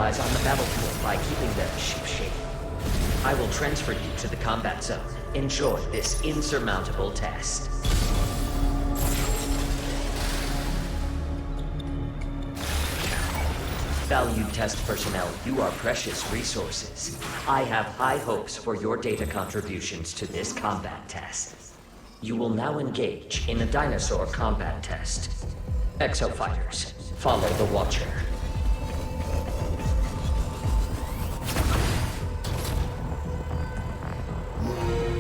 allies on the battlefield by keeping them ship-shape. I will transfer you to the combat zone. Enjoy this insurmountable test. Valued test personnel, you are precious resources. I have high hopes for your data contributions to this combat test. You will now engage in a dinosaur combat test. Exofighters, follow the Watcher.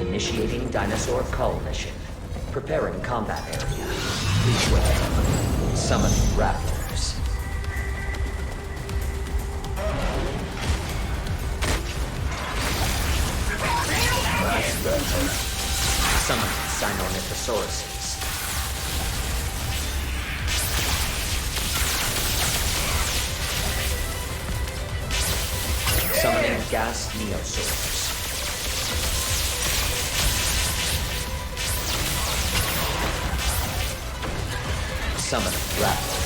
Initiating dinosaur cull mission. Preparing combat area. Please wait. Summoning raptors. Summoning Sinornithosauruses. Summoning gas neosaurs. Summoning raptors.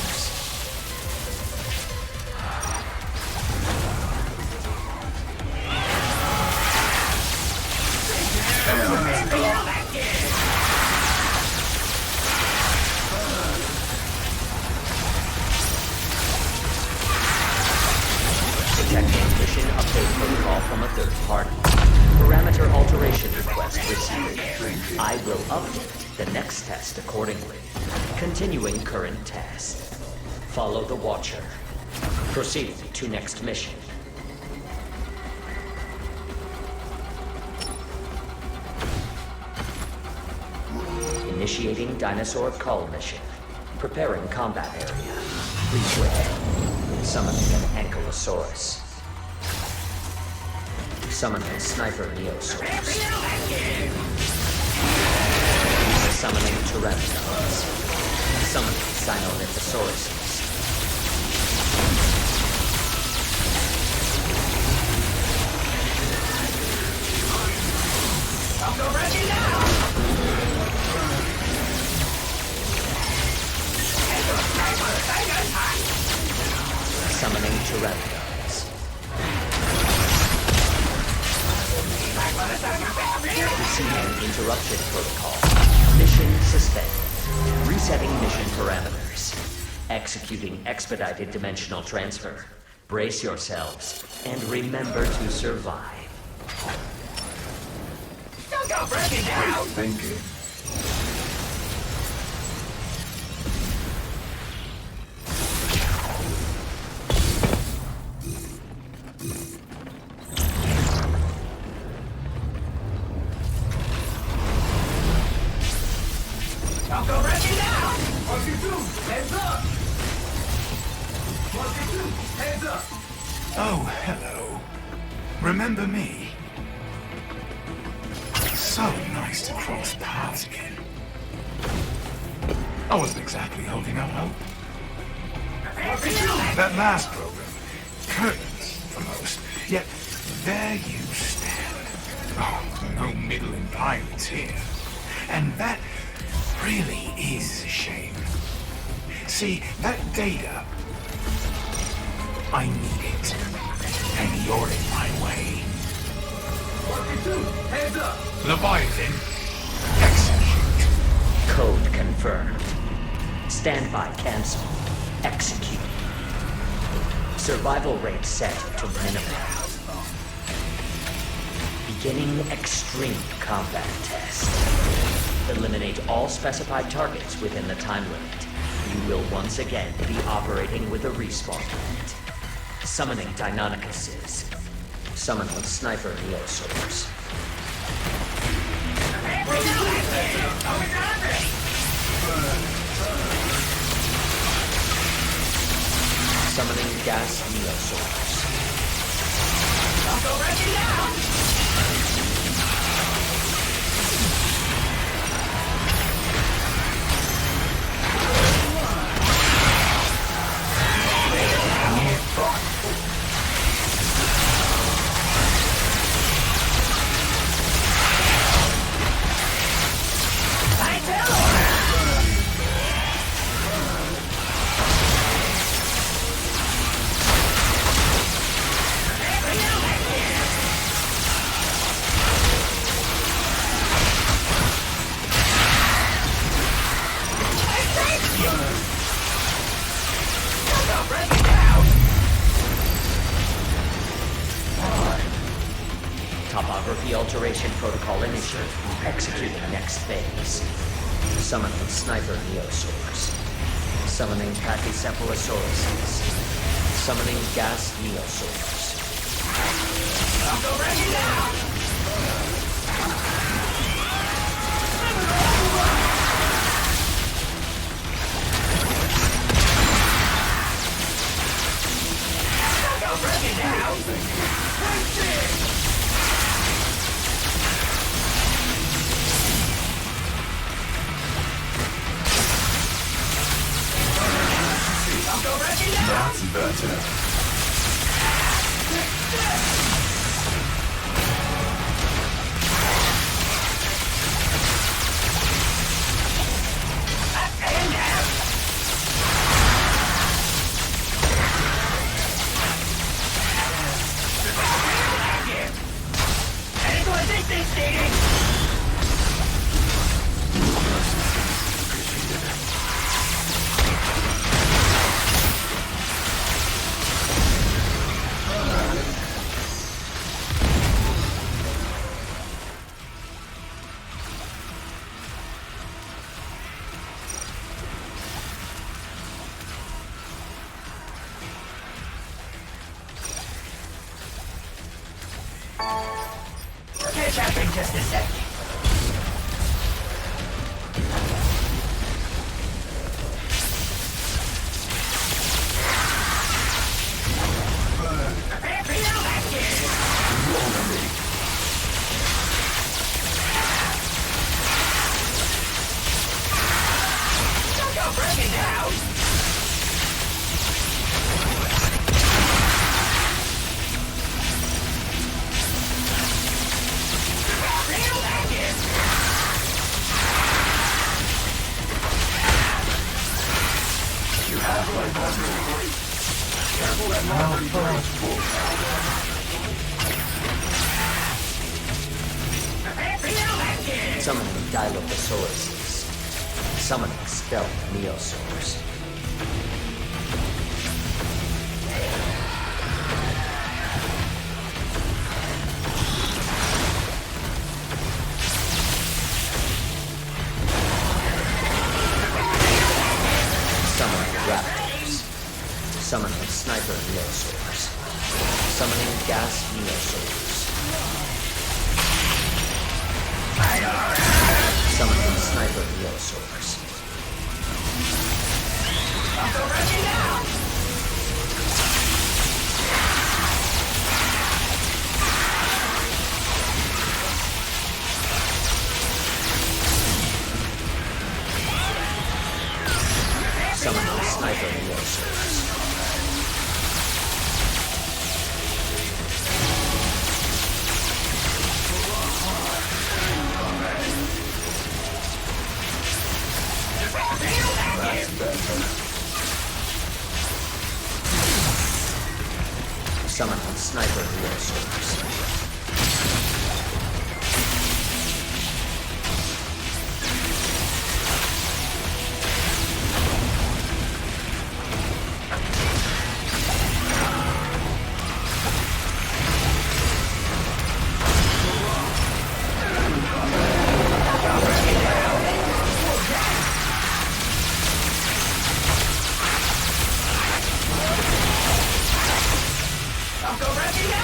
Detecting mission update protocol from a third party. Parameter alteration request received. I will update the next test accordingly. Continuing current test. Follow the Watcher. Proceed to next mission. Initiating dinosaur cull mission. Preparing combat area. Please wait. Summoning an Ankylosaurus. Summoning sniper neosaurs. Summoning pteranodons. Summoning Sinornithosauruses. I'll go ready now! Summoning pteranodons. Receiving interruption protocol. Mission suspended. Resetting mission parameters. Executing expedited dimensional transfer. Brace yourselves and remember to survive. Don't go breaking down! Thank you. Don't go breaking down! 42, heads up! 42, heads up! Oh, hello. Remember me? So nice to cross paths again. I wasn't exactly holding out hope. That last program, curtains for most, yet there you stand. Oh, no middling pilots here. And that really is a shame. See, that data, I need it. And you're in my way. 42, heads up! Leviathan, execute. Code confirmed. Standby cancel. Execute. Survival rate set to minimum. Beginning extreme combat test. Eliminate all specified targets within the time limit. You will once again be operating with a respawn point. Summoning Deinonychuses. Summoning sniper neosaurs. Summoning gas neosaurs. Don't go breaking down! the Alteration Protocol Initiative. Executing next phase. Summoning Sniper Neosaurs. Summoning Pachycephalosauruses. Summoning Gas Neosaurs. I'll go break it down! I'll go break it down! I'll go break it down! That's better. Catch up in just a second. Prepare for your action! Don't go break it down! Summoning Dilophosaurus. Summoning Stealth Neosaurs. Summoning Raptors. Summoning Sniper Neosaurs. Summoning Gas Neosaurs. Summoning Sniper Neosaurs. I'll go break it down! Summoning Sniper Neosaurs. Summoning Sniper Neosaurs. I'll go break it down!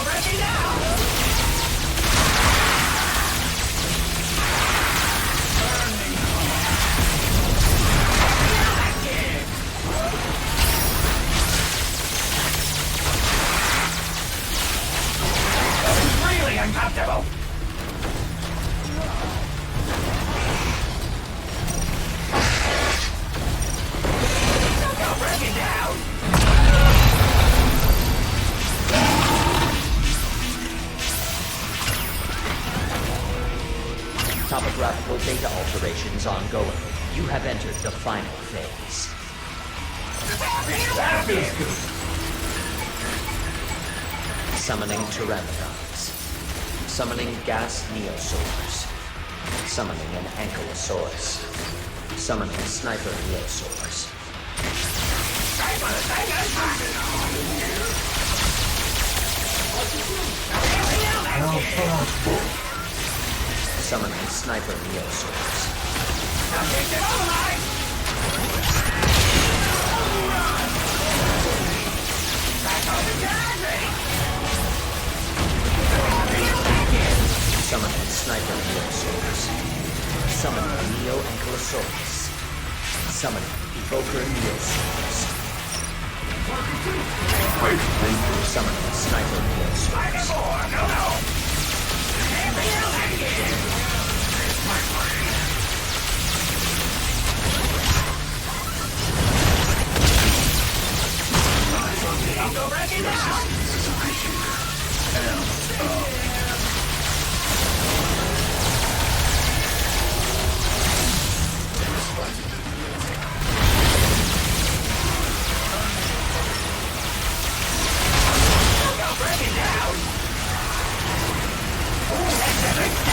breaking down! Really uncomfortable! Go break it down! Topographical data alterations ongoing. You have entered the final phase. That feels good. Summoning pteranodons. Summoning gas neosaurs. Summoning an ankylosaurus. Summoning sniper neosaurs. Summoning sniper neosaurs. Summoning sniper neosaurs. Summoning neo-ankylosaurus. Summoning evoker neosaurs. Summoning sniper neosaurs.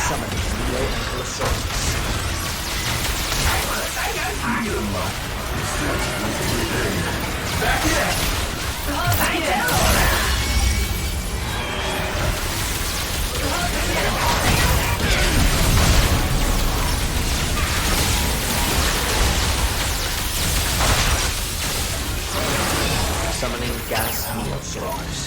Summoning neo-ankylosaurus. Summoning gas neosaurs.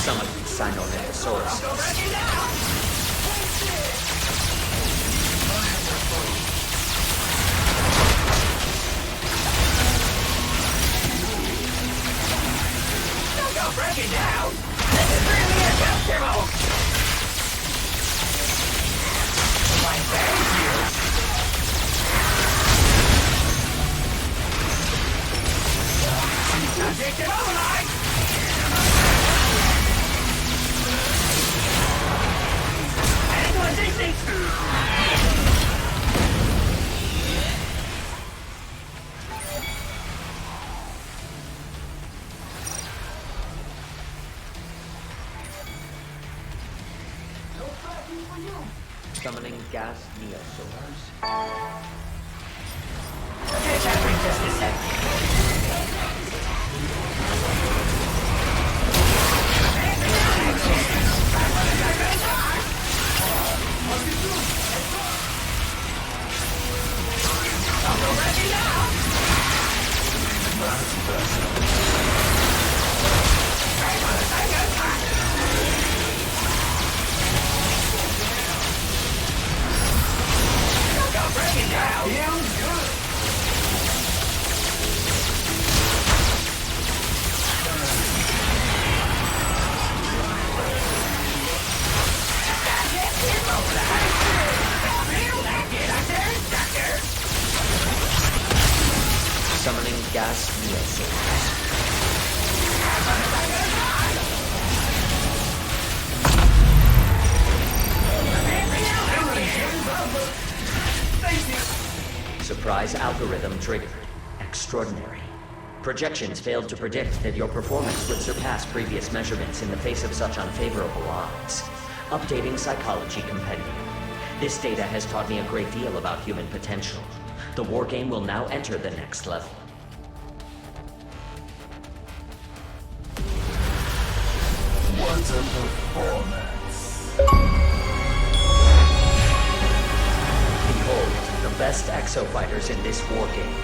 Summoning Sinornithosaurus. Go break it down! This is really uncomfortable! Why, thank you! Subject immobilized! Summoning gas neosaurs. Okay, Catherine, just a sec. Summoning gas neosaurs. Surprise algorithm triggered. Extraordinary. Projections failed to predict that your performance would surpass previous measurements in the face of such unfavorable odds. Updating Psychology Compendium. This data has taught me a great deal about human potential. The war game will now enter the next level. What a performance. Behold, the best exofighters in this war game.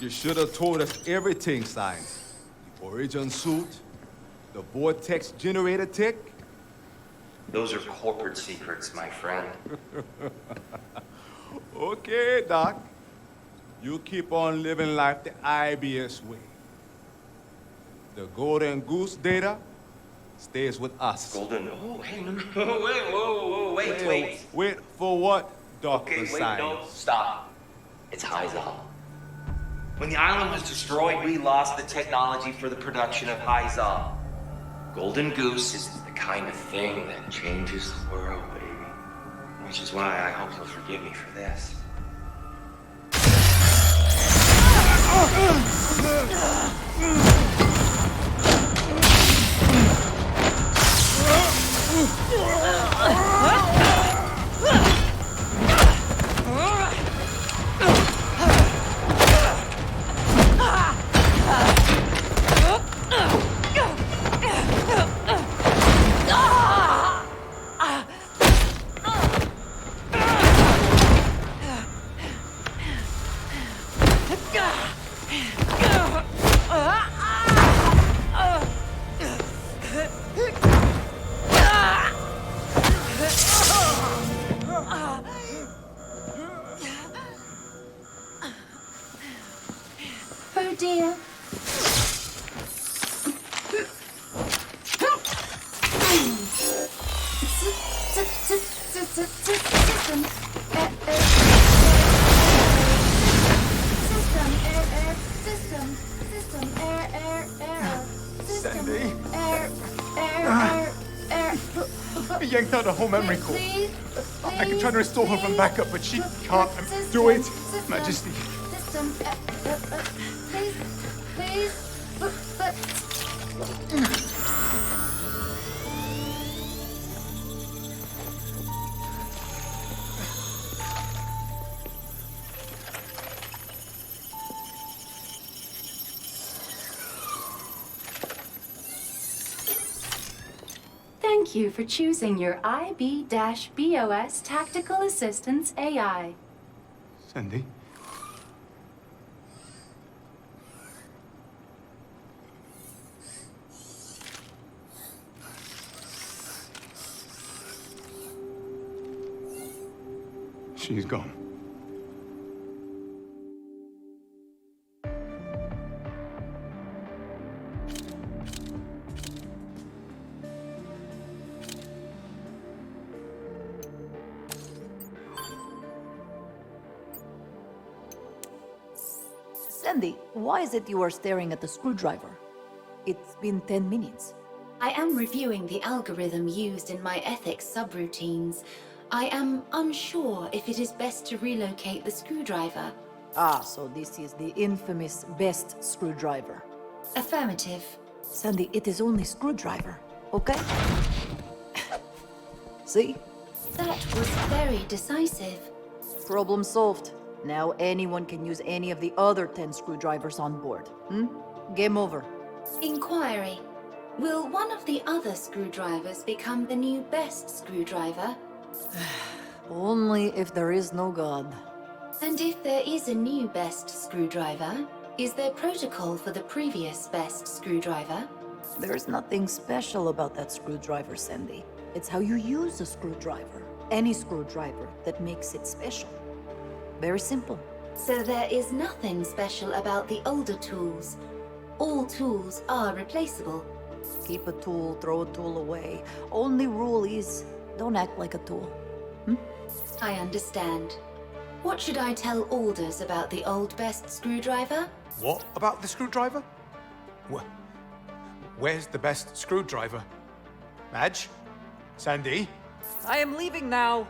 You should have told us everything, Science. The origin suit, the vortex generator tech. Those are corporate secrets, my friend. Okay, Doc. You keep on living life the IBS way. The Golden Goose data stays with us. Golden. Oh, hey, no, whoa, wait. Wait for what, Dr. Okay, wait, Science? no, stop. It's Hyzal. When the island was destroyed, we lost the technology for the production of Hyzal. Golden Goose is the kind of thing that changes the world, baby. Which is why I hope you'll forgive me for this. Oh dear. Sandy? He yanked out a whole memory core. I can try to restore her from backup, but she can't. Do it, Majesty. Please. Thank you for choosing your IB-BOS Tactical Assistance AI. Sandy? She's gone. Sandy, why is it you are staring at the screwdriver? It's been 10 minutes. I am reviewing the algorithm used in my ethics subroutines. I am unsure if it is best to relocate the screwdriver. Ah, so this is the infamous best screwdriver. Affirmative. Sandy, it is only screwdriver, okay? See? That was very decisive. Problem solved. Now anyone can use any of the other 10 screwdrivers on board. Game over. Inquiry. Will one of the other screwdrivers become the new best screwdriver? Only if there is no God. And if there is a new best screwdriver, is there protocol for the previous best screwdriver? There's nothing special about that screwdriver, Sandy. It's how you use a screwdriver. Any screwdriver that makes it special. Very simple. So there is nothing special about the older tools. All tools are replaceable. Keep a tool, throw a tool away. Only rule is, don't act like a tool. I understand. What should I tell Alders about the old best screwdriver? What about the screwdriver? Where's the best screwdriver? Madge? Sandy? I am leaving now.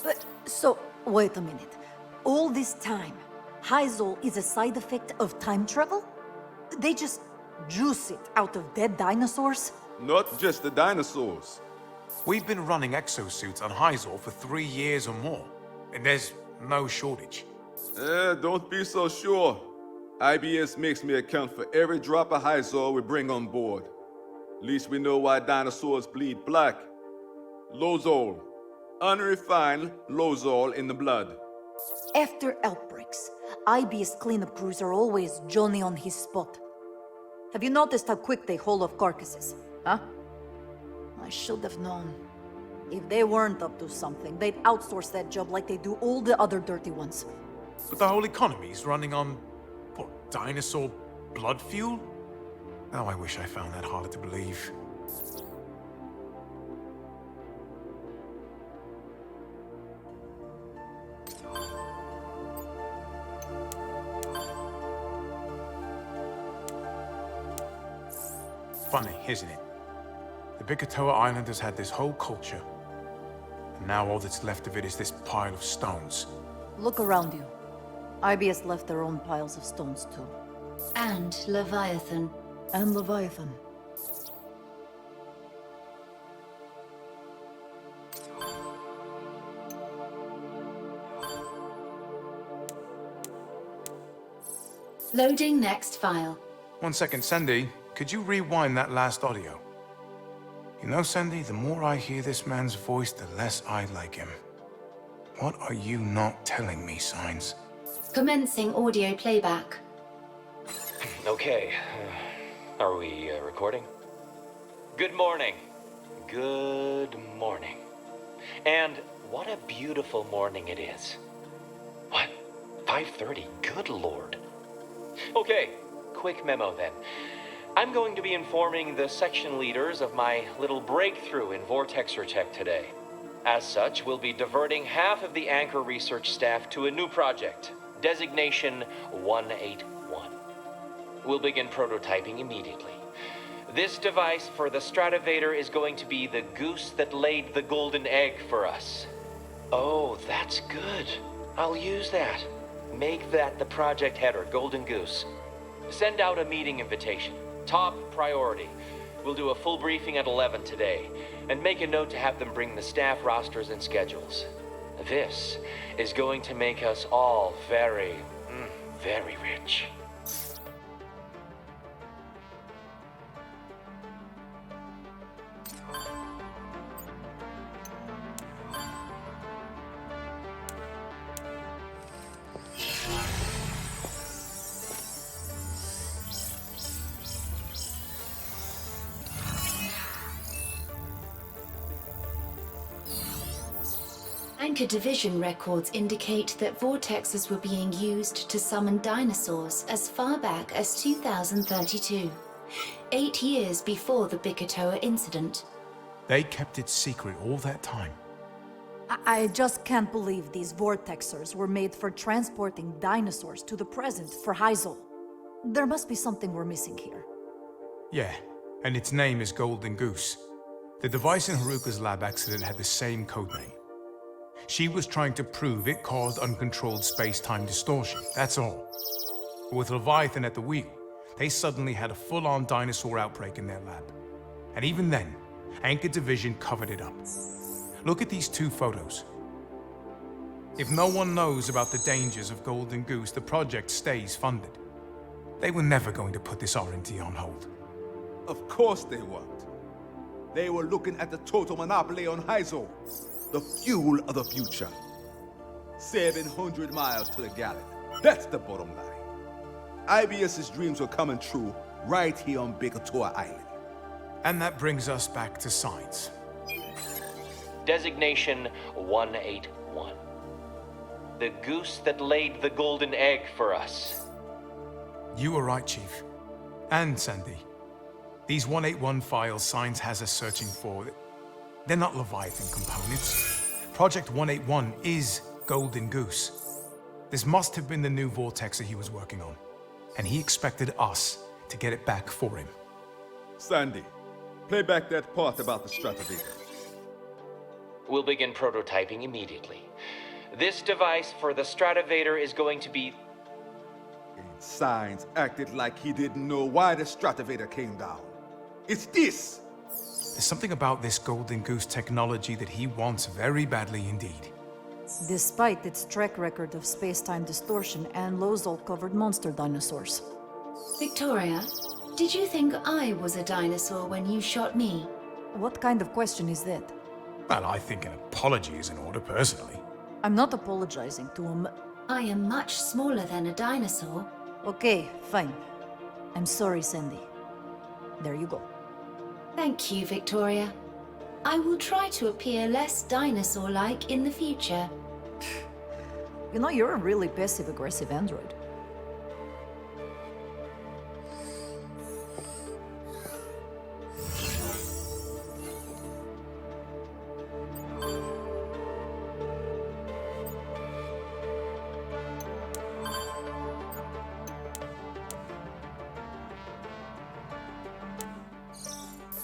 But, so, wait a minute. All this time, Hyzal is a side effect of time travel? They just juice it out of dead dinosaurs? Not just the dinosaurs. We've been running exosuits on Hyzal for 3 years or more, and there's no shortage. Don't be so sure. IBS makes me account for every drop of Hyzor we bring on board. At least we know why dinosaurs bleed black. Lozol. Unrefined Lozol in the blood. After outbreaks, IBS cleanup crews are always Johnny on his spot. Have you noticed how quick they haul off carcasses, huh? I should have known. If they weren't up to something, they'd outsource that job like they do all the other dirty ones. But the whole economy's running on, what, dinosaur blood fuel? Oh, I wish I found that harder to believe. Funny, isn't it? The Bikatoa Islanders had this whole culture, and now all that's left of it is this pile of stones. Look around you. IBS left their own piles of stones too. And Leviathan. And Leviathan. Loading next file. 1 second, Sandy. Could you rewind that last audio? You know, Sandy, the more I hear this man's voice, the less I like him. What are you not telling me, Signs? Commencing audio playback. Okay. Are we recording? Good morning. Good morning. And what a beautiful morning it is. What? 5:30? Good lord. Okay, quick memo then. I'm going to be informing the section leaders of my little breakthrough in Vortexer tech today. As such, we'll be diverting half of the Anchor research staff to a new project, designation 181. We'll begin prototyping immediately. This device for the Stratovator is going to be the goose that laid the golden egg for us. Oh, that's good. I'll use that. Make that the project header, Golden Goose. Send out a meeting invitation. Top priority. We'll do a full briefing at 11 today, and make a note to have them bring the staff rosters and schedules. This is going to make us all very rich. Anchor Division records indicate that vortexes were being used to summon dinosaurs as far back as 2032, 8 years before the Bikatoa incident. They kept it secret all that time. I just can't believe these vortexers were made for transporting dinosaurs to the present for Hyzol. There must be something we're missing here. Yeah, and its name is Golden Goose. The device in Haruka's lab accident had the same codename. She was trying to prove it caused uncontrolled space-time distortion, that's all. But with Leviathan at the wheel, they suddenly had a full-on dinosaur outbreak in their lab. And even then, Anchor Division covered it up. Look at these two photos. If no one knows about the dangers of Golden Goose, the project stays funded. They were never going to put this R&D on hold. Of course they weren't. They were looking at the total monopoly on Hyzor, the fuel of the future. 700 miles to the gallon. That's the bottom line. IBS's dreams were coming true right here on Bikatoa Island. And that brings us back to science. Designation 181. The goose that laid the golden egg for us. You were right, Chief. And Sandy. These 181 files Signs has us searching for, they're not Leviathan components. Project 181 is Golden Goose. This must have been the new vortexer he was working on. And he expected us to get it back for him. Sandy, play back that part about the Stratovator. We'll begin prototyping immediately. This device for the Stratovator is going to be... Signs acted like he didn't know why the Stratovator came down. It's this! There's something about this Golden Goose technology that he wants very badly indeed. despite its track record of space-time distortion and Lozol-covered monster dinosaurs. Victoria, did you think I was a dinosaur when you shot me? What kind of question is that? Well, I think an apology is in order, personally. I'm not apologizing to him. I am much smaller than a dinosaur. Okay, fine. I'm sorry, Sandy. There you go. Thank you, Victoria. I will try to appear less dinosaur-like in the future. You know, you're a really passive-aggressive android.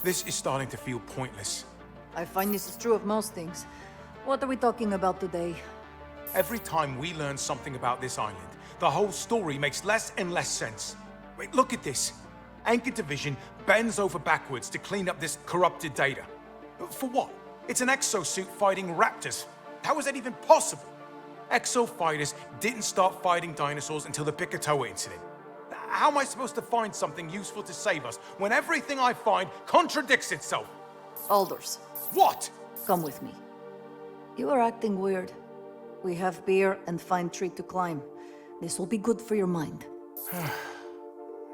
This is starting to feel pointless. I find this is true of most things. What are we talking about today? Every time we learn something about this island, the whole story makes less and less sense. Wait, look at this. Anchor Division bends over backwards to clean up this corrupted data. For what? It's an exosuit fighting raptors. How is that even possible? Exo fighters didn't start fighting dinosaurs until the Picatoa incident. How am I supposed to find something useful to save us when everything I find contradicts itself? Aldous, What? come with me. You are acting weird. We have beer and fine tree to climb. This will be good for your mind.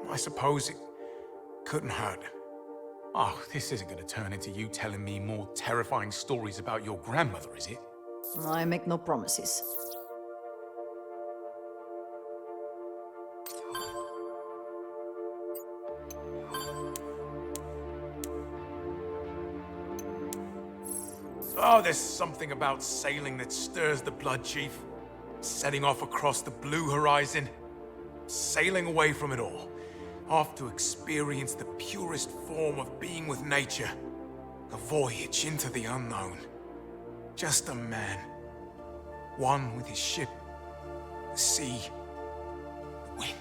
I suppose it couldn't hurt. Oh, this isn't going to turn into you telling me more terrifying stories about your grandmother, is it? I make no promises. Oh, there's something about sailing that stirs the blood, Chief. Setting off across the blue horizon. Sailing away from it all. Off to experience the purest form of being with nature. A voyage into the unknown. Just a man. One with his ship. The sea. The wind.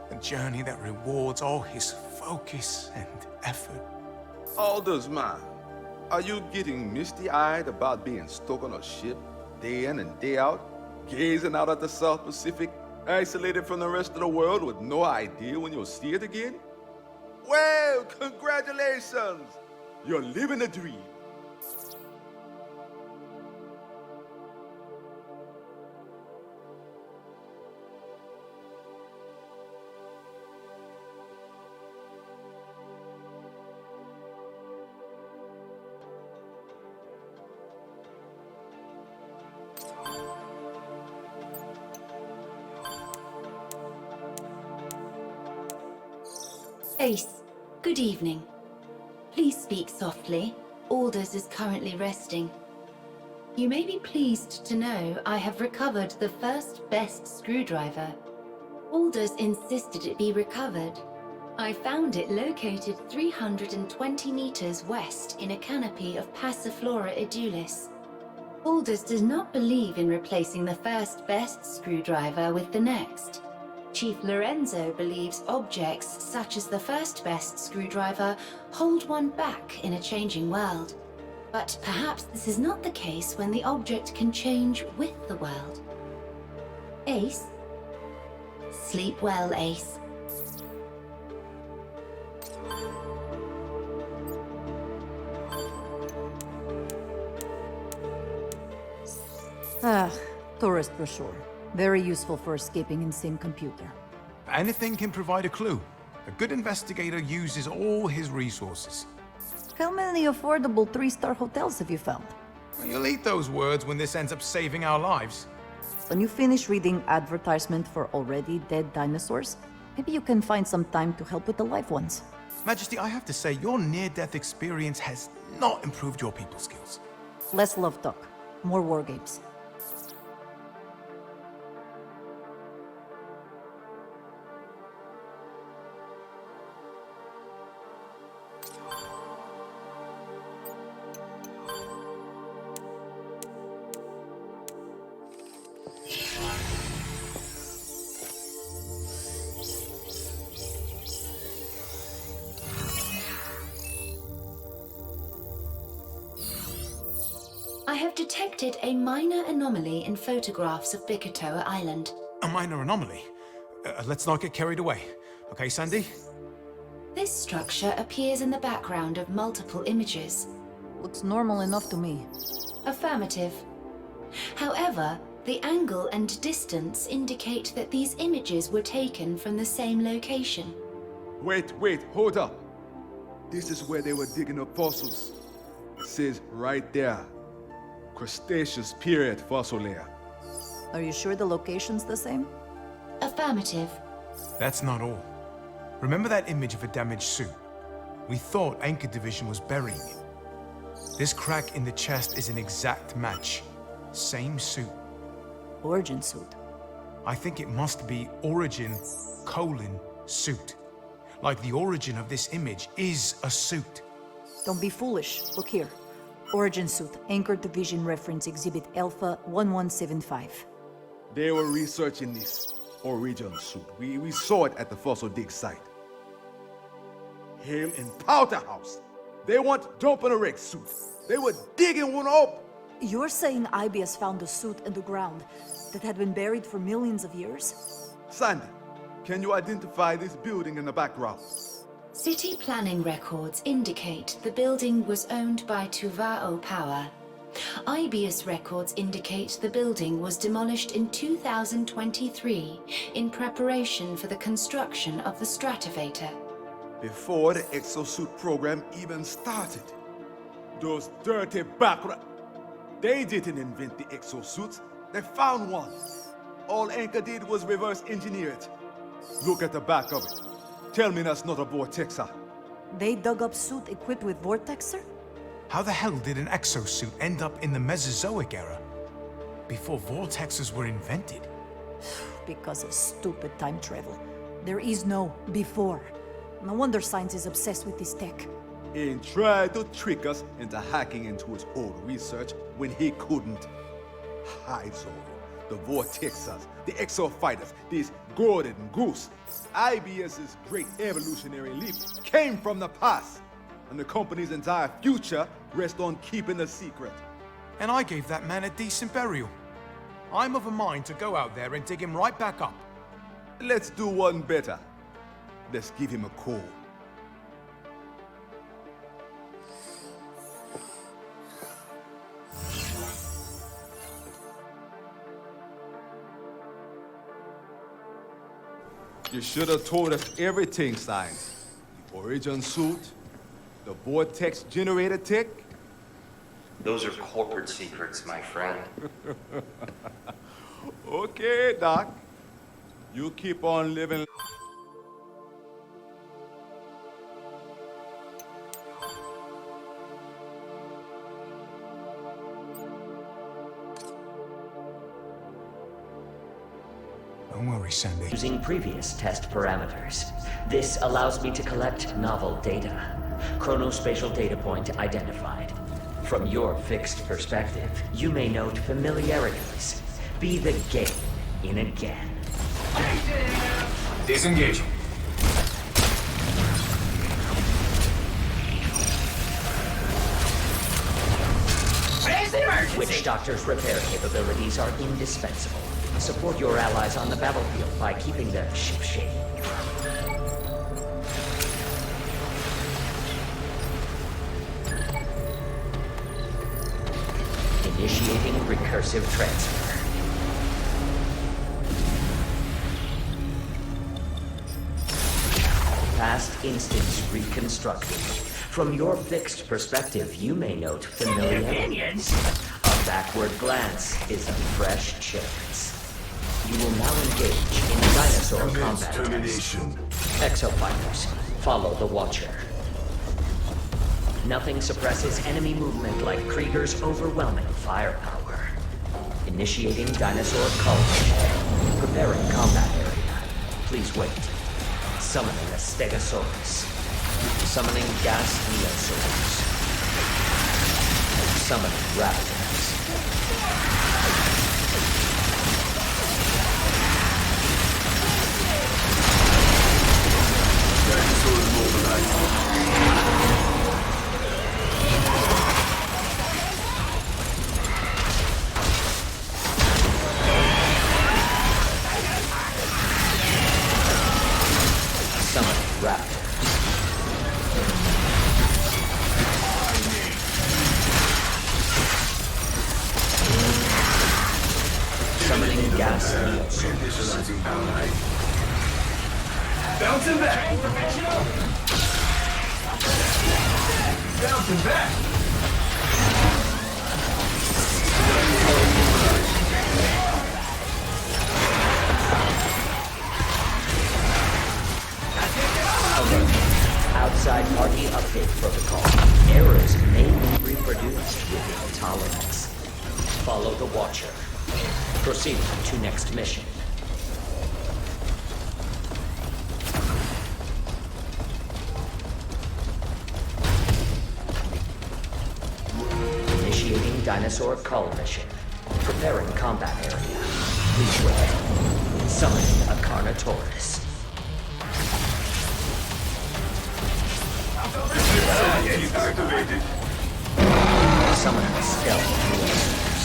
A journey that rewards all his focus and effort. Aldous, man. Are you getting misty-eyed about being stuck on a ship, day in and day out, gazing out at the South Pacific, isolated from the rest of the world with no idea when you'll see it again? Well, congratulations! You're living a dream. Ace, good evening. Please speak softly. Aldous is currently resting. You may be pleased to know I have recovered the first best screwdriver. Aldous insisted it be recovered. I found it located 320 meters west in a canopy of Passiflora edulis. Aldous does not believe in replacing the first best screwdriver with the next. Chief Lorenzo believes objects such as the first best screwdriver hold one back in a changing world. But perhaps this is not the case when the object can change with the world. Ace? Sleep well, Ace. Tourist brochure. Very useful for escaping in-sim computer. Anything can provide a clue. A good investigator uses all his resources. How many affordable 3-star hotels have you found? You'll eat those words when this ends up saving our lives. When you finish reading advertisement for already dead dinosaurs, maybe you can find some time to help with the live ones. Majesty, I have to say, your near-death experience has not improved your people skills. Less love talk, more war games. I I have detected a minor anomaly in photographs of Bikatoa Island. A minor anomaly? Let's not get carried away. Okay, Sandy? This structure appears in the background of multiple images. Looks normal enough to me. Affirmative. However, the angle and distance indicate that these images were taken from the same location. Wait, hold up. This is where they were digging up fossils. It says right there, Cretaceous period fossil layer. Are you sure the location's the same? Affirmative. That's not all. Remember that image of a damaged suit? We thought Anchor Division was burying it. This crack in the chest is an exact match. Same suit. Origin suit. I think it must be Origin, suit. Like the origin of this image is a suit. Don't be foolish. Look here. Origin suit, Anchor Division reference exhibit Alpha 1175. They were researching this Origin suit. We saw it at the fossil dig site. Hale and Powderhouse. They weren't dumping a wreck suit. They were digging one up. You're saying IBS found a suit in the ground that had been buried for millions of years? Sandy, can you identify this building in the background? City planning records indicate the building was owned by Tuvao Power. IBS records indicate the building was demolished in 2023 in preparation for the construction of the Stratovator. Before the exosuit program even started. Those dirty They didn't invent the exosuits. They found one. All Anchor did was reverse engineer it. Look at the back of it. Tell me that's not a vortexer. They dug up suit equipped with vortexer? How the hell did an exosuit end up in the Mesozoic era? Before vortexes were invented? Because of stupid time travel. There is no before. No wonder science is obsessed with this tech. And tried to trick us into hacking into his old research when he couldn't. Hyzo, the Vortexers, the Exofighters, these Golden Goose. IBS's great evolutionary leap came from the past, and the company's entire future rests on keeping the secret. And I gave that man a decent burial. I'm of a mind to go out there and dig him right back up. Let's do one better. Let's give him a call. You should have told us everything, Science. The origin suit, the vortex generator tech. Those are corporate secrets, my friend. Okay, Doc. You keep on living. Don't worry, Sandy. Using previous test parameters. This allows me to collect novel data. Chronospatial data point identified. From your fixed perspective, you may note familiarities. Be the game in again. Disengaging. Where's the emergency? Witch Doctor's repair capabilities are indispensable. Support your allies on the battlefield by keeping their ship shape. Initiating recursive transfer. Past instance reconstructed. From your fixed perspective, you may note familiarities. A backward glance is a fresh chance. You will now engage in dinosaur combat test. Exofighters, follow the Watcher. Nothing suppresses enemy movement like Krieger's overwhelming firepower. Initiating dinosaur culling. Preparing combat area. Please wait. Summoning a Stegosaurus. Summoning gas neosaurs. Summoning raptors. gas neosource. Initializing power line. Bouncing back. Bouncing back. Outside party update protocol. Errors may be reproduced within tolerance. Follow the Watcher. Proceed to next mission. Initiating dinosaur cull mission. Preparing combat area. Please wait. Summoning a Carnotaurus. Activated. Summoning stealth neosource.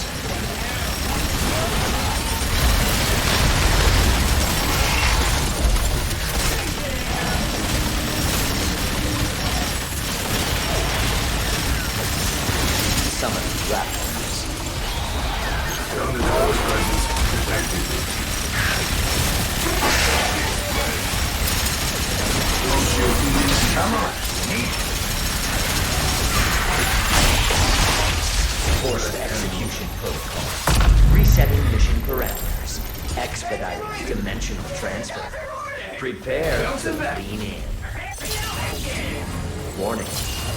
Summon raptors. Carnotaurus presence detected. Shooting these cameras. Forced execution protocol. Resetting mission parameters. Expediting dimensional transfer. Prepare to lean in. Warning.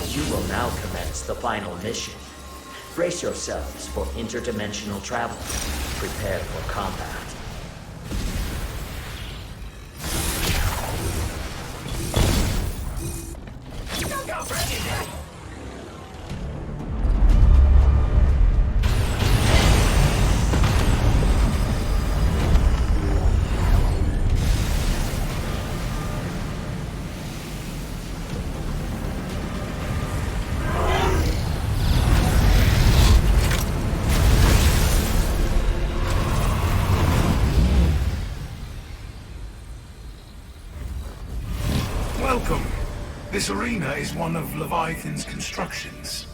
You will now commence the final mission. Brace yourselves for interdimensional travel. Prepare for combat. Welcome. This arena is one of Leviathan's constructions.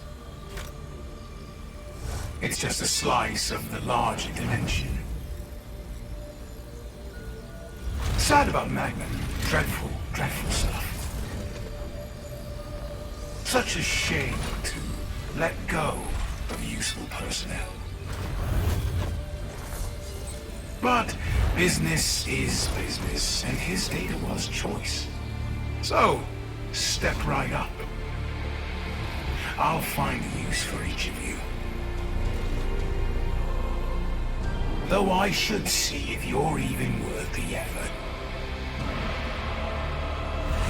It's just a slice of the larger dimension. Sad about Magnum. Dreadful, dreadful stuff. Such a shame to let go of useful personnel. But business is business, and his data was choice. So, step right up. I'll find a use for each of you. Though I should see if you're even worth the effort.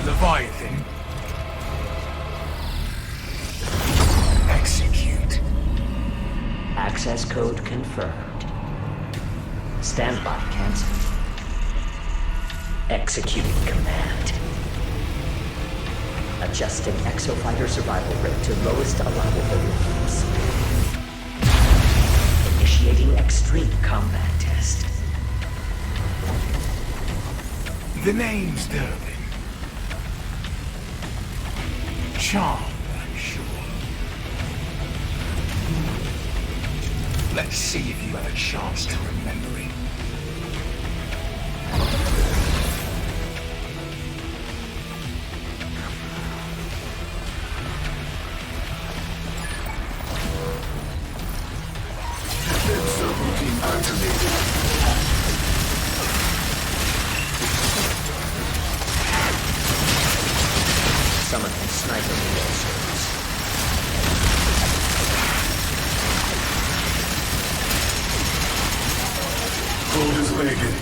Leviathan. Execute. Access code confirmed. Standby cancelled. Executing command. Adjusting exofighter survival rate to lowest allowable rates. Initiating extreme combat test. The name's Durbin. Charmed, I'm sure. Let's see if you have a chance to remember it. Subroutine activated. Summoning sniper neosource. Code is vacant.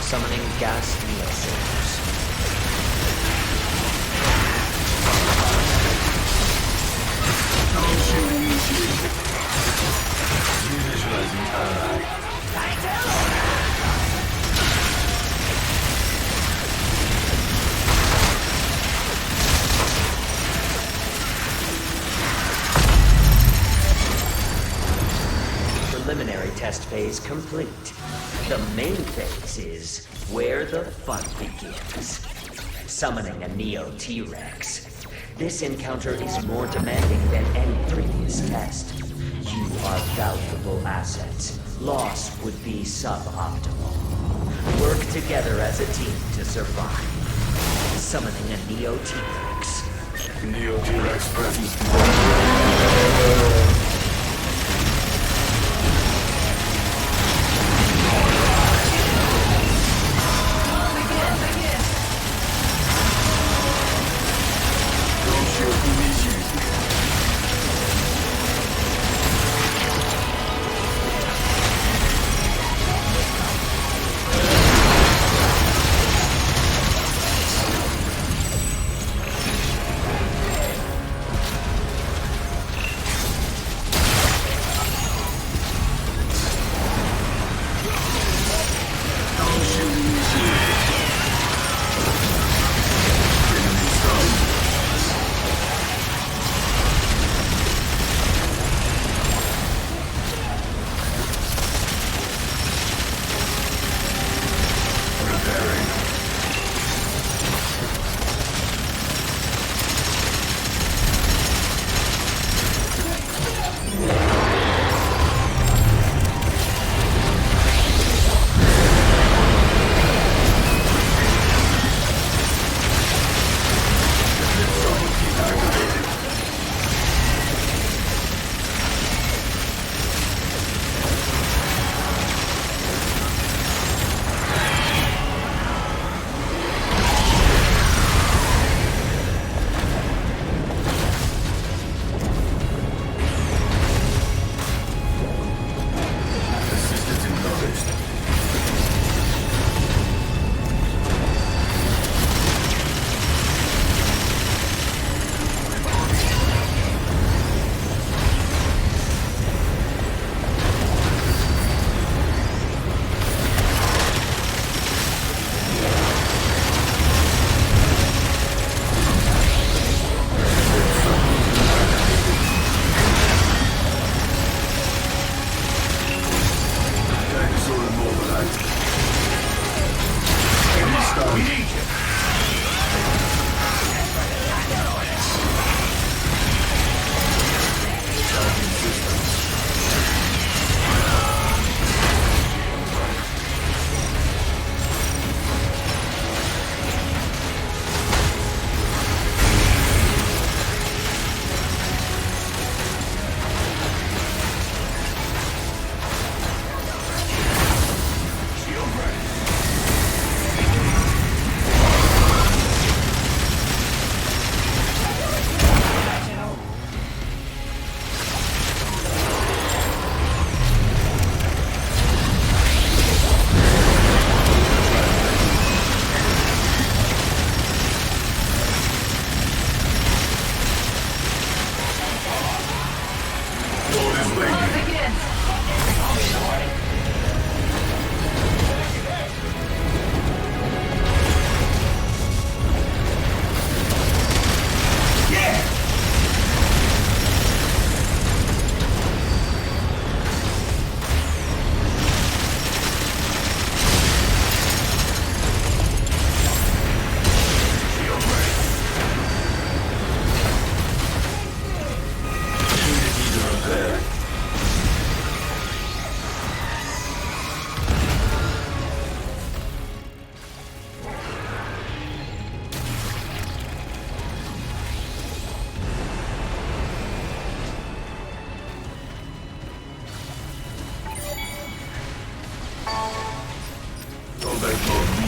Summoning gas neosource. Initializing power line. Preliminary test phase complete. The main phase is where the fun begins. summoning a Neo T-Rex. This encounter is more demanding than any previous test. You are valuable assets. Loss would be suboptimal. Work together as a team to survive. Summoning a Neo T-Rex. Neo T-Rex presence.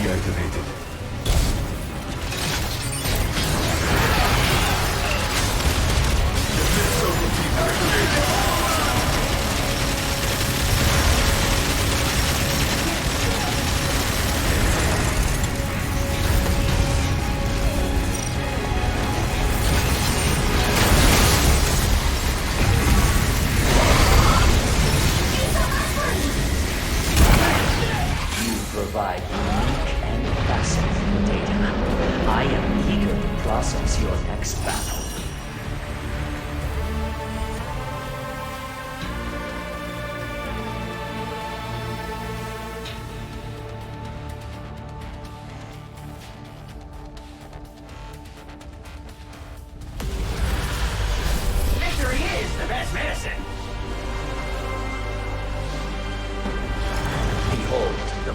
deactivated. Provide unique and fascinating data. I am eager to process your next battle.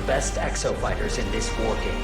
best exofighters in this war game.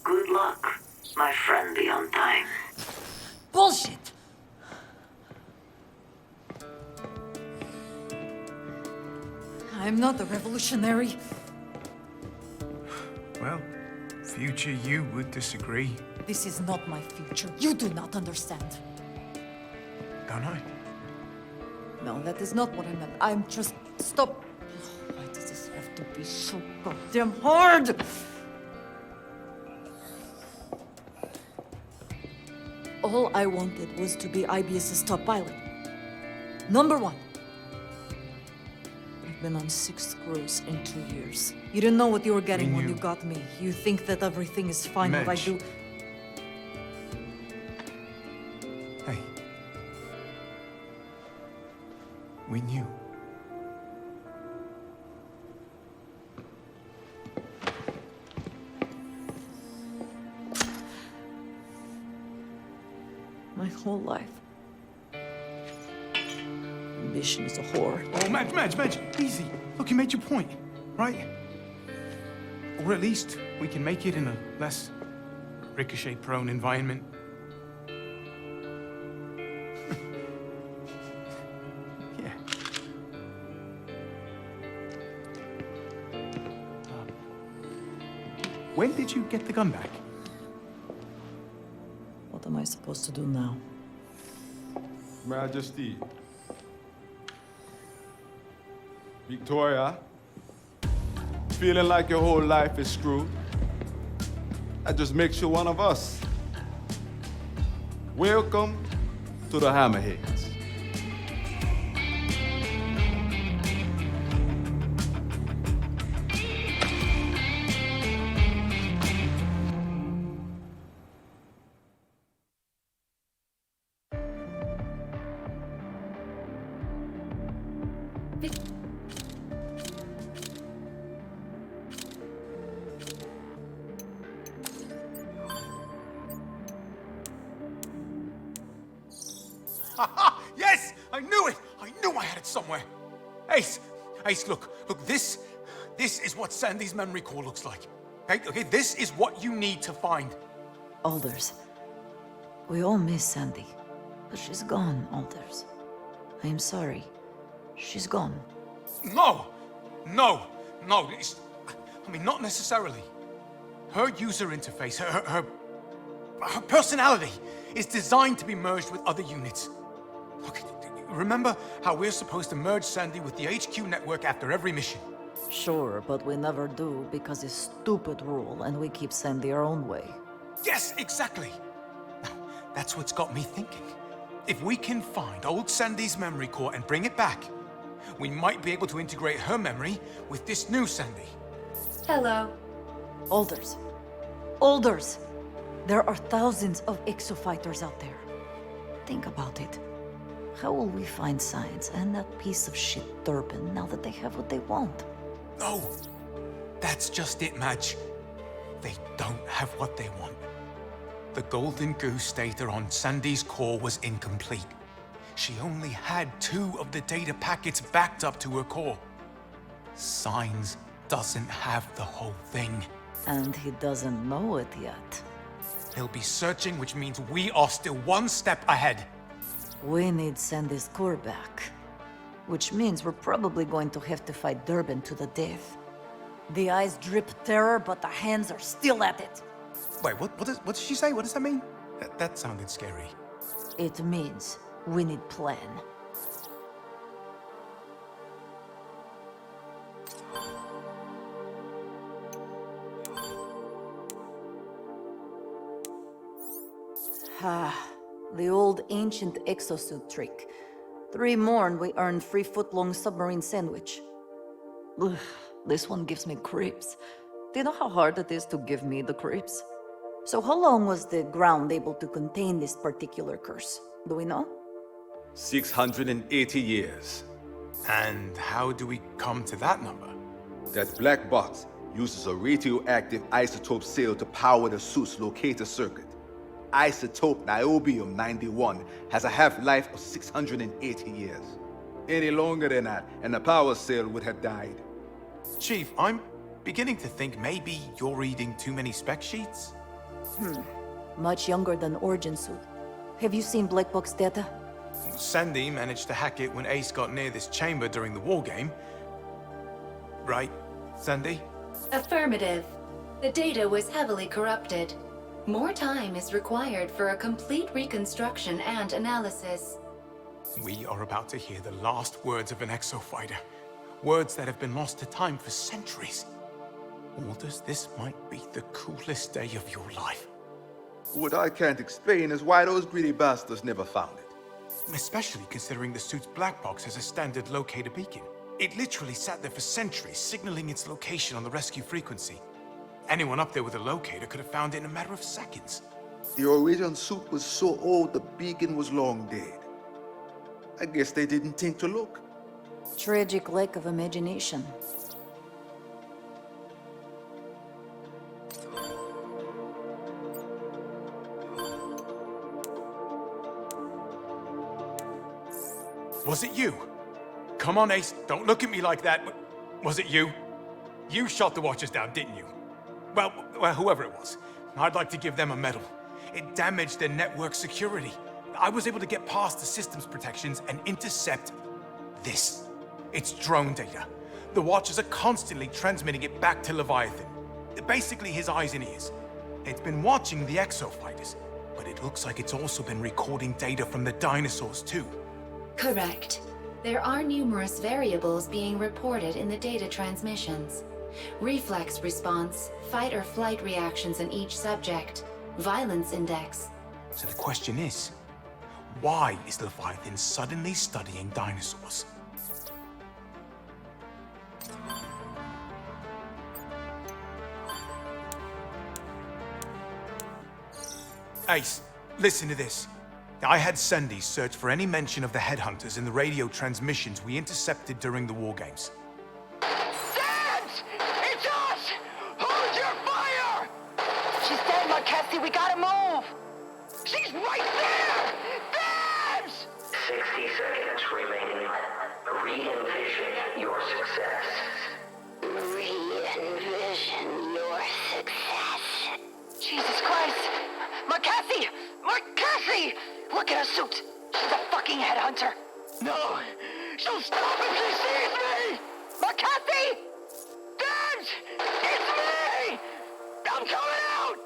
Good luck, my friend beyond time. Bullshit! I'm not a revolutionary. Well, future you would disagree. This is not my future. You do not understand. Don't I? No, that is not what I meant. I'm just... Stop. Why does this have to be so goddamn hard? All I wanted was to be IBS's top pilot. Number one. I've been on 6 crews in 2 years. You didn't know what you were getting when you got me. You think that everything is fine what I do. Hey. We knew. My whole life. Ambition is a whore. Oh, Madge, easy. Look, you made your point, right? Or at least we can make it in a less ricochet-prone environment. Yeah. When did you get the gun back? What am I supposed to do now? Majesty. Victoria. Feeling like your whole life is screwed? That just makes you one of us. Welcome to the Hammerheads. Yes! I knew it! I knew I had it somewhere. Ace, look, this is what Sandy's memory core looks like. Okay, this is what you need to find. Alders. We all miss Sandy. But she's gone, Alders. I am sorry. She's gone. No! I mean, not necessarily. Her user interface, her personality is designed to be merged with other units. Look, remember how we're supposed to merge Sandy with the HQ network after every mission? Sure, but we never do because it's stupid rule and we keep Sandy our own way. Yes, exactly. Now, that's what's got me thinking. If we can find old Sandy's memory core and bring it back, we might be able to integrate her memory with this new Sandy. Hello. Alders. Alders! There are thousands of exofighters out there. Think about it. How will we find science and that piece of shit Durbin now that they have what they want? No, that's just it, Madge. They don't have what they want. The Golden Goose data on Sandy's core was incomplete. She only had 2 of the data packets backed up to her core. Signs doesn't have the whole thing. And he doesn't know it yet. He'll be searching, which means we are still 1 step ahead. We need Sandy's core back. Which means we're probably going to have to fight Durbin to the death. The eyes drip terror, but the hands are still at it. Wait, what did she say? What does that mean? That sounded scary. It means we need plan. The old ancient exosuit trick. 3 more and we earn free foot-long submarine sandwich. Ugh, this one gives me creeps. Do you know how hard it is to give me the creeps? So how long was the ground able to contain this particular curse? Do we know? 680 years. And how do we come to that number? That black box uses a radioactive isotope cell to power the suit's locator circuit. Isotope niobium-91 has a half-life of 680 years. Any longer than that, and the power cell would have died. Chief, I'm beginning to think maybe you're reading too many spec sheets? Much younger than Origin Suit. Have you seen Black Box data? Sandy managed to hack it when Ace got near this chamber during the war game. Right, Sandy? Affirmative. The data was heavily corrupted. More time is required for a complete reconstruction and analysis. We are about to hear the last words of an exofighter. Words that have been lost to time for centuries. Aldous, this might be the coolest day of your life. What I can't explain is why those greedy bastards never found it. Especially considering the suit's black box has a standard locator beacon. It literally sat there for centuries, signaling its location on the rescue frequency. Anyone up there with a locator could have found it in a matter of seconds. The Origin suit was so old the beacon was long dead. I guess they didn't think to look. Tragic lack of imagination. Was it you? Come on, Ace, don't look at me like that. Was it you? You shot the Watchers down, didn't you? Well, whoever it was. I'd like to give them a medal. It damaged their network security. I was able to get past the system's protections and intercept this. It's drone data. The Watchers are constantly transmitting it back to Leviathan. Basically his eyes and ears. It's been watching the exofighters, but it looks like it's also been recording data from the dinosaurs too. Correct. There are numerous variables being reported in the data transmissions. Reflex response, fight or flight reactions in each subject, violence index. So the question is, why is Leviathan suddenly studying dinosaurs? Ace, listen to this. I had Sandy search for any mention of the headhunters in the radio transmissions we intercepted during the war games. Dance! It's us! Hold your fire! She's dead, Marquesi. We gotta move! She's right there! Dance! 60 seconds remaining. Re-envision your success. Re-envision your success. Jesus Christ! Marquesi! Marquesi! Look at her suit! She's a fucking headhunter! No! She'll stop if she sees me! Marquesi! Dance! It's me! I'm coming out!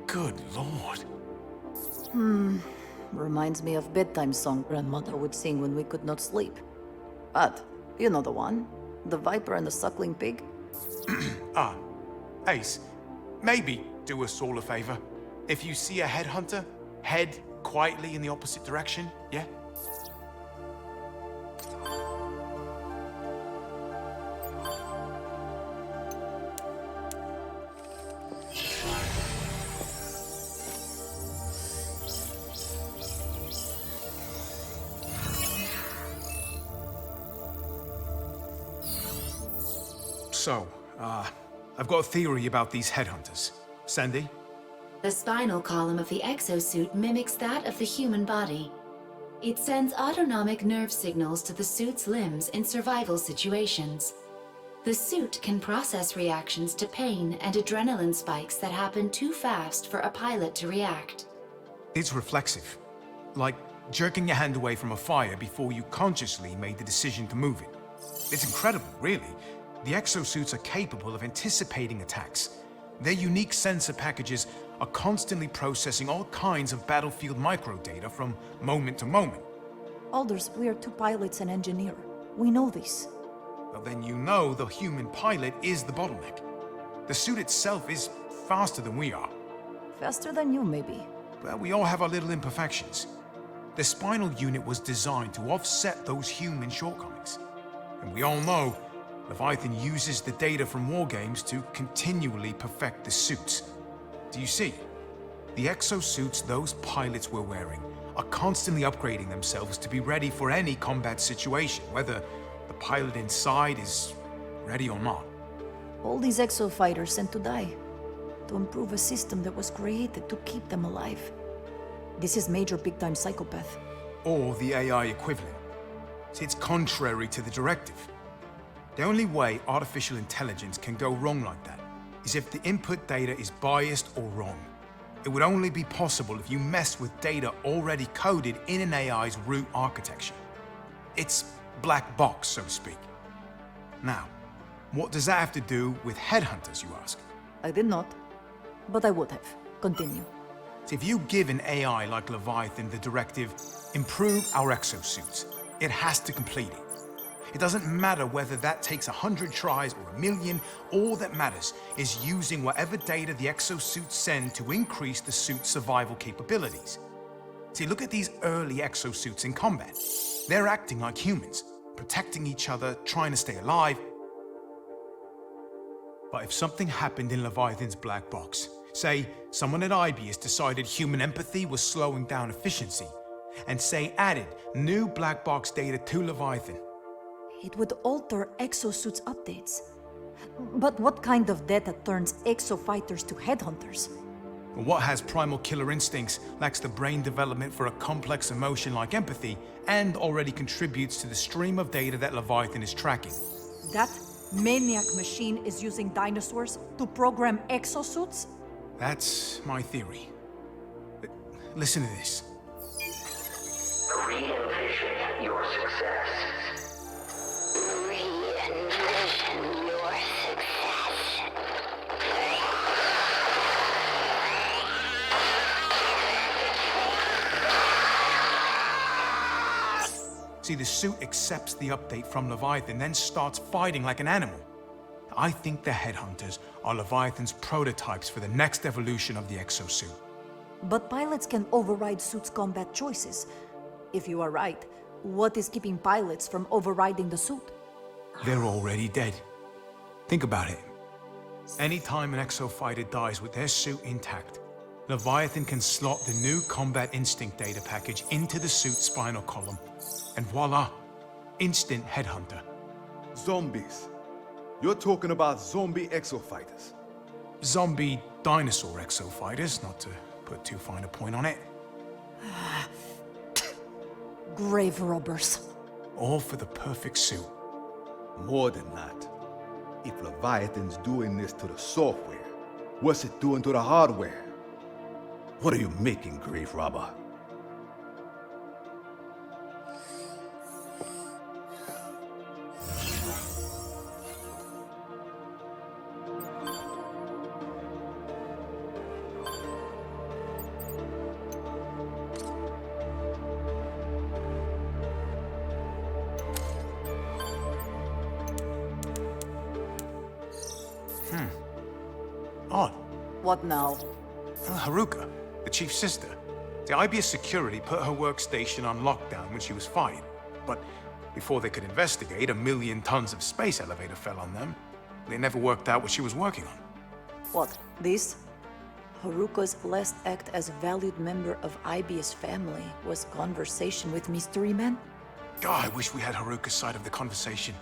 Good Lord. Reminds me of bedtime song grandmother would sing when we could not sleep. But, you know the one. The viper and the suckling pig. Ace, maybe do us all a favor. If you see a headhunter, head quietly in the opposite direction, yeah? So, I've got a theory about these headhunters. Sandy? The spinal column of the exosuit mimics that of the human body. It sends autonomic nerve signals to the suit's limbs in survival situations. The suit can process reactions to pain and adrenaline spikes that happen too fast for a pilot to react. It's reflexive. Like jerking your hand away from a fire before you consciously made the decision to move it. It's incredible, really. The exosuits are capable of anticipating attacks. Their unique sensor packages are constantly processing all kinds of battlefield microdata from moment to moment. Aldous, we are 2 pilots and engineer. We know this. Well, then you know the human pilot is the bottleneck. The suit itself is faster than we are. Faster than you, maybe. But we all have our little imperfections. The spinal unit was designed to offset those human shortcomings. And we all know Leviathan uses the data from war games to continually perfect the suits. Do you see? The exosuits those pilots were wearing are constantly upgrading themselves to be ready for any combat situation, whether the pilot inside is ready or not. All these exo-fighters sent to die, to improve a system that was created to keep them alive. This is major big-time psychopath. Or the AI equivalent. See, it's contrary to the directive. The only way artificial intelligence can go wrong like that is if the input data is biased or wrong. It would only be possible if you mess with data already coded in an AI's root architecture. It's black box, so to speak. Now, what does that have to do with headhunters, you ask? I did not, but I would have. Continue. So if you give an AI like Leviathan the directive, improve our exosuits, it has to complete it. It doesn't matter whether that takes 100 tries or 1,000,000, all that matters is using whatever data the exosuits send to increase the suit's survival capabilities. See, look at these early exosuits in combat. They're acting like humans, protecting each other, trying to stay alive. But if something happened in Leviathan's black box, say someone at IBIS decided human empathy was slowing down efficiency, and say added new black box data to Leviathan, It would alter exosuits updates. But what kind of data turns exo-fighters to headhunters? what has primal killer instincts, lacks the brain development for a complex emotion like empathy, and already contributes to the stream of data that Leviathan is tracking. That maniac machine is using dinosaurs to program exosuits? That's my theory. But listen to this. Re-envision your success. Re-envision your success. See, the suit accepts the update from Leviathan, then starts fighting like an animal. I think the headhunters are Leviathan's prototypes for the next evolution of the exosuit. But pilots can override suits' combat choices. If you are right, what is keeping pilots from overriding the suit? They're already dead. Think about it. Anytime an exofighter dies with their suit intact, Leviathan can slot the new combat instinct data package into the suit's spinal column, and voila, instant headhunter. Zombies. You're talking about zombie exofighters. Zombie dinosaur exofighters, not to put too fine a point on it. Grave robbers. All for the perfect suit. More than that. If Leviathan's doing this to the software, what's it doing to the hardware? What are you making, grave robber? Odd. What now? Haruka, the chief's sister. The IBS security put her workstation on lockdown when she was fired. But before they could investigate, 1,000,000 tons of space elevator fell on them. They never worked out what she was working on. What, this? Haruka's last act as a valued member of IBS family was conversation with Mystery Man? God, I wish we had Haruka's side of the conversation.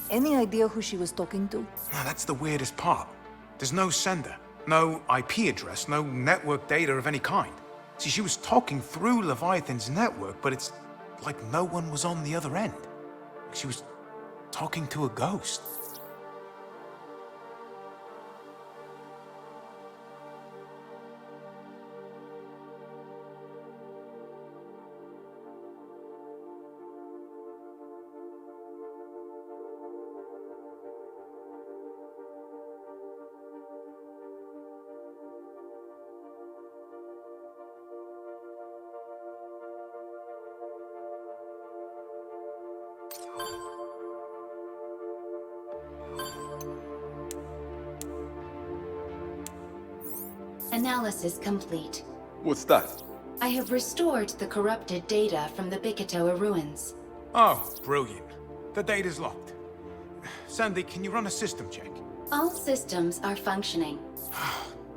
Any idea who she was talking to? Now, that's the weirdest part. There's no sender, no IP address, no network data of any kind. See, she was talking through Leviathan's network, but it's like no one was on the other end. Like she was talking to a ghost. Analysis complete. What's that? I have restored the corrupted data from the Bikatoa ruins. Oh, brilliant. The data's locked. Sandy, can you run a system check? All systems are functioning.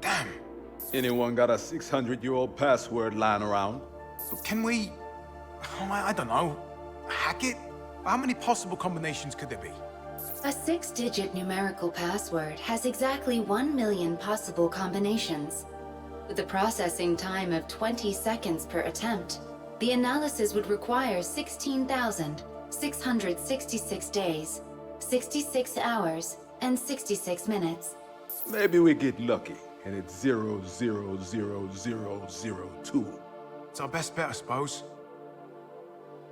Damn. Anyone got a 600-year-old password lying around? Can we... I don't know. Hack it? How many possible combinations could there be? A 6-digit numerical password has exactly 1 million possible combinations. With a processing time of 20 seconds per attempt, the analysis would require 16,666 days, 66 hours, and 66 minutes. Maybe we get lucky, and it's 000002. It's our best bet, I suppose.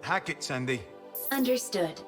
Hack it, Sandy. Understood.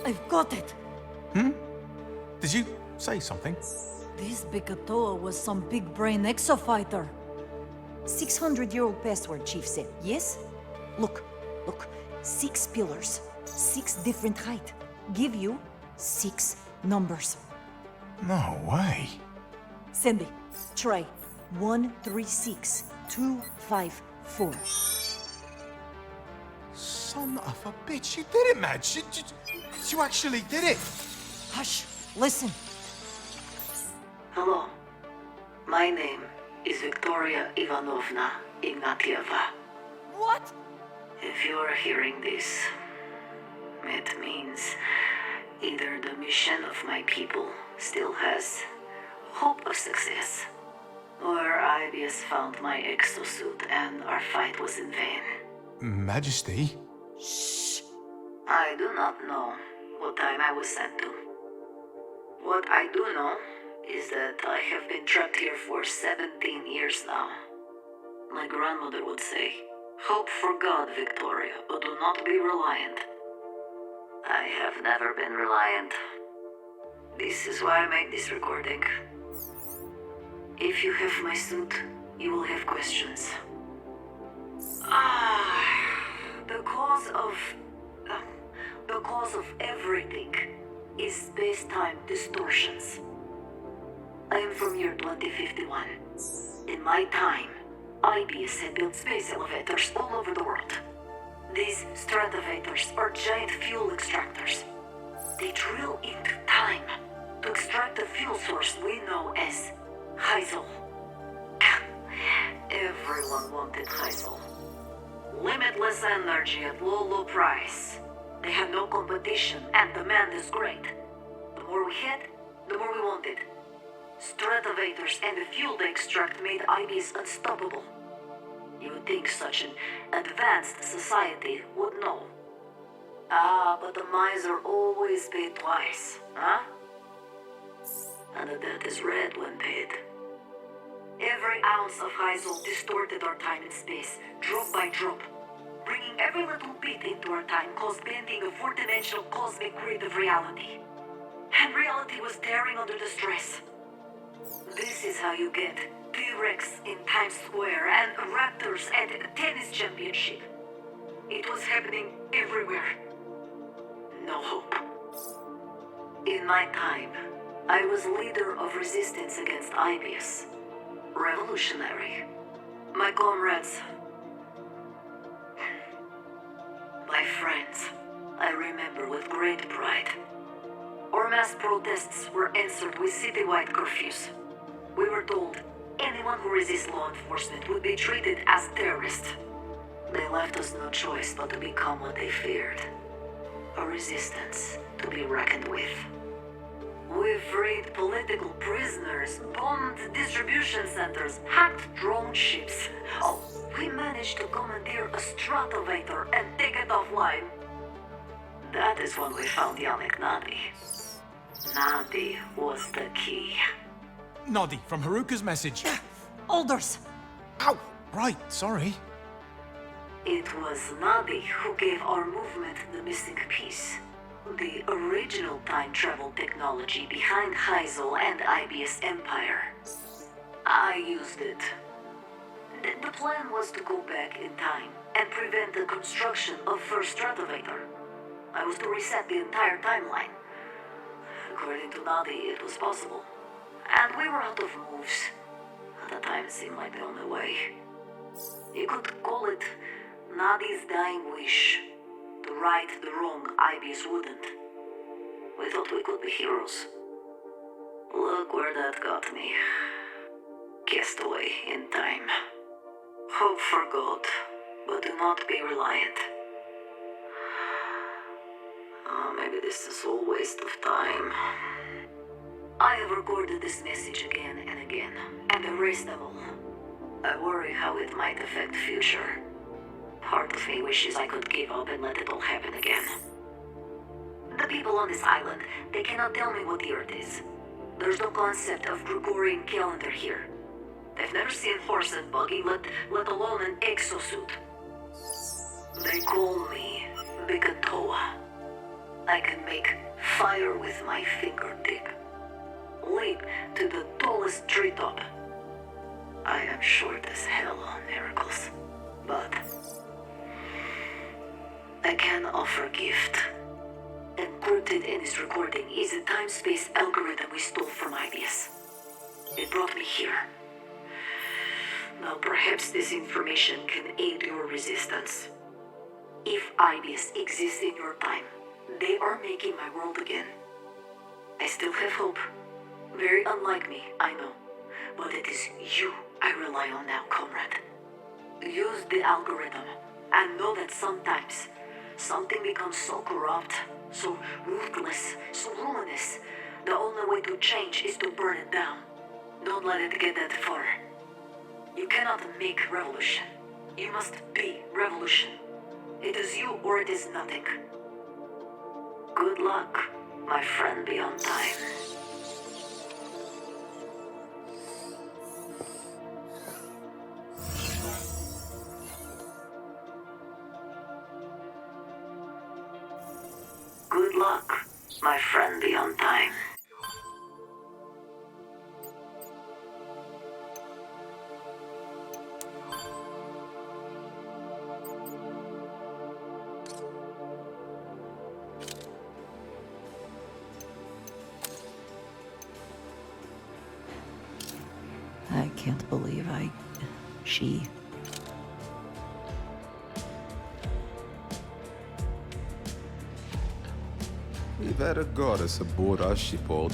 I've got it! Did you say something? This Bikatoa was some big-brain exofighter. 600-year-old password, Chief said, yes? Look, 6 pillars, 6 different height. Give you 6 numbers. No way. Sandy, try 136254. Son of a bitch, you did it, man. You actually did it. Hush, listen. Hello. My name is Victoria Ivanovna Ignatieva. What? If you are hearing this, it means either the mission of my people still has hope of success, or IBS found my exosuit and our fight was in vain. Majesty? Shh. I do not know what time I was sent to. What I do know is that I have been trapped here for 17 years now. My grandmother would say, hope for God, Victoria, but do not be reliant. I have never been reliant. This is why I make this recording. If you have my suit, you will have questions. The cause of everything is space-time distortions. I am from year 2051. In my time, IBS had built space elevators all over the world. These stratovators are giant fuel extractors. They drill into time to extract the fuel source we know as Heisel. Everyone wanted Heisel. Limitless energy at low price. They had no competition and demand is great. The more we had, the more we wanted. Stratovators and the fuel they extract made IBS unstoppable. You would think such an advanced society would know. But the miser always paid twice, huh? And the debt is red when paid. Every ounce of Heisel distorted our time and space, drop by drop. Bringing every little bit into our time caused bending a four-dimensional cosmic grid of reality. And reality was tearing under the stress. This is how you get T-Rex in Times Square and Raptors at a tennis championship. It was happening everywhere. No hope. In my time, I was leader of resistance against IBS. Revolutionary. My comrades, my friends, I remember with great pride. Our mass protests were answered with citywide curfews. We were told anyone who resists law enforcement would be treated as terrorists. They left us no choice but to become what they feared. A resistance to be reckoned with. We've freed political prisoners, bombed distribution centers, hacked drone ships. Oh, we managed to commandeer a stratovator and take it offline. That is when we found Yannick Nadi. Nadi was the key. Noddy, from Haruka's message. Alders! Ow! Right, sorry. It was Nadi who gave our movement the missing piece. The original time travel technology behind Heisel and IBS Empire. I used it. The plan was to go back in time and prevent the construction of first stratovator. I was to reset the entire timeline. According to Nadi, it was possible. And we were out of moves. At the time, it seemed like the only way. You could call it Nadi's dying wish. To right the wrong IBS wouldn't. We thought we could be heroes. Look where that got me. Cast away in time. Hope for God, but do not be reliant. Maybe this is all waste of time. I have recorded this message again and again, and erased them all. I worry how it might affect the future. Part of me wishes I could give up and let it all happen again. The people on this island, they cannot tell me what the Earth is. There's no concept of Gregorian calendar here. They've never seen horse and buggy, let alone an exosuit. They call me Bikatoa. I can make fire with my fingertip. Leap to the tallest treetop. I am short as hell on miracles, but I can offer a gift. Encrypted in this recording is a time-space algorithm we stole from IBS. It brought me here. Now perhaps this information can aid your resistance. If IBS exists in your time, they are making my world again. I still have hope. Very unlike me, I know. But it is you I rely on now, comrade. Use the algorithm, and know that sometimes something becomes so corrupt, so ruthless, so ruinous. The only way to change is to burn it down. Don't let it get that far. You cannot make revolution. You must be revolution. It is you or it is nothing. Good luck, my friend beyond time. Good luck, my friend beyond time. I can't believe she... We've had a goddess aboard our ship all